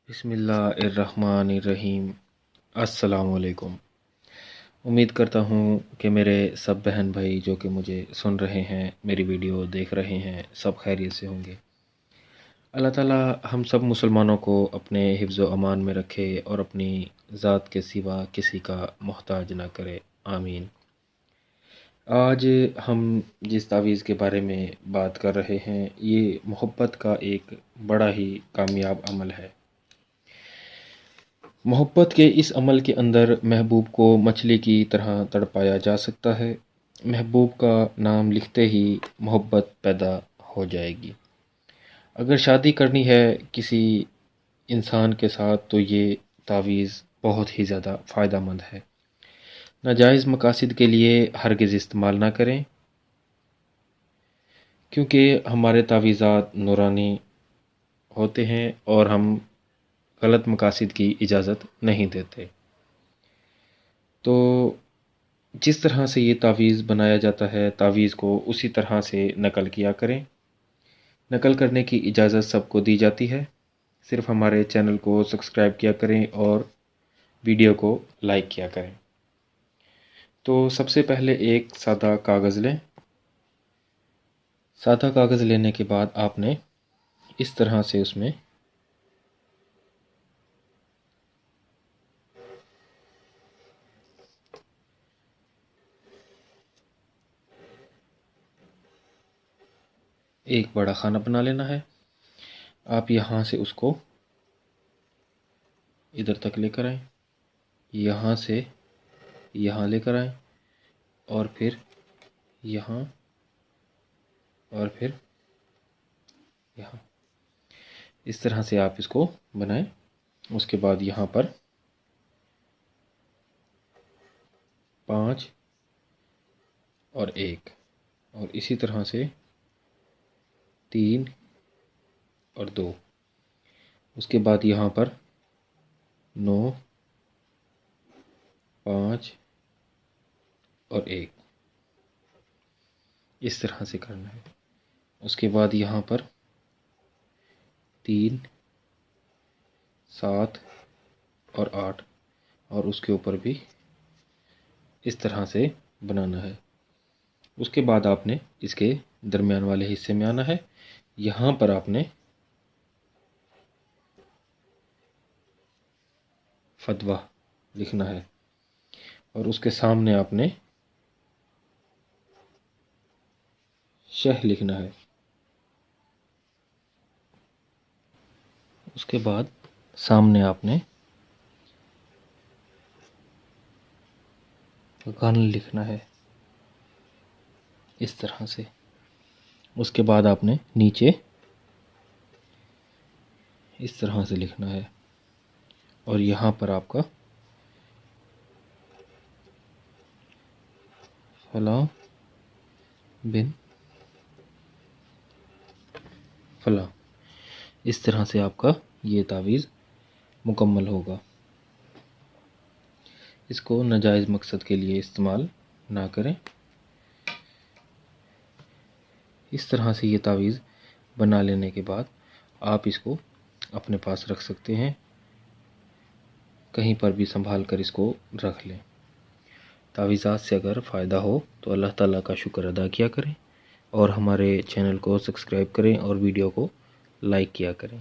بسم اللہ الرحمن الرحیم۔ السلام علیکم۔ امید کرتا ہوں کہ میرے سب بہن بھائی جو کہ مجھے سن رہے ہیں، میری ویڈیو دیکھ رہے ہیں، سب خیریت سے ہوں گے۔ اللہ تعالیٰ ہم سب مسلمانوں کو اپنے حفظ و امان میں رکھے اور اپنی ذات کے سوا کسی کا محتاج نہ کرے، آمین۔ آج ہم جس تعویذ کے بارے میں بات کر رہے ہیں، یہ محبت کا ایک بڑا ہی کامیاب عمل ہے۔ محبت کے اس عمل کے اندر محبوب کو مچھلی کی طرح تڑپایا جا سکتا ہے۔ محبوب کا نام لکھتے ہی محبت پیدا ہو جائے گی۔ اگر شادی کرنی ہے کسی انسان کے ساتھ تو یہ تعویذ بہت ہی زیادہ فائدہ مند ہے۔ ناجائز مقاصد کے لیے ہرگز استعمال نہ کریں، کیونکہ ہمارے تعویذات نورانی ہوتے ہیں اور ہم غلط مقاصد کی اجازت نہیں دیتے۔ تو جس طرح سے یہ تعویذ بنایا جاتا ہے، تعویذ کو اسی طرح سے نقل کیا کریں۔ نقل کرنے کی اجازت سب کو دی جاتی ہے، صرف ہمارے چینل کو سبسکرائب کیا کریں اور ویڈیو کو لائک کیا کریں۔ تو سب سے پہلے ایک سادہ کاغذ لیں۔ سادہ کاغذ لینے کے بعد آپ نے اس طرح سے اس میں ایک بڑا خانہ بنا لینا ہے۔ آپ یہاں سے اس کو ادھر تک لے کر آئیں، یہاں سے یہاں لے کر آئیں، اور پھر یہاں، اور پھر یہاں۔ اس طرح سے آپ اس کو بنائیں۔ اس کے بعد یہاں پر 5 اور 1، اور اسی طرح سے 3 اور 2۔ اس کے بعد یہاں پر 9، 5 اور 1، اس طرح سے کرنا ہے۔ اس کے بعد یہاں پر 3، 7 اور 8، اور اس کے اوپر بھی اس طرح سے بنانا ہے۔ اس کے بعد آپ نے اس کے درمیان والے حصے میں آنا ہے، یہاں پر آپ نے فتویٰ لکھنا ہے، اور اس کے سامنے آپ نے شہ لکھنا ہے۔ اس کے بعد سامنے آپ نے غن لکھنا ہے، اس طرح سے۔ اس کے بعد آپ نے نیچے اس طرح سے لکھنا ہے، اور یہاں پر آپ کا فلاں بن فلاں۔ اس طرح سے آپ کا یہ تعویذ مکمل ہوگا۔ اس کو ناجائز مقصد کے لیے استعمال نہ کریں۔ اس طرح سے یہ تعویذ بنا لینے کے بعد آپ اس کو اپنے پاس رکھ سکتے ہیں، کہیں پر بھی سنبھال کر اس کو رکھ لیں۔ تعویذات سے اگر فائدہ ہو تو اللہ تعالیٰ کا شکر ادا کیا کریں، اور ہمارے چینل کو سبسکرائب کریں اور ویڈیو کو لائک کیا کریں۔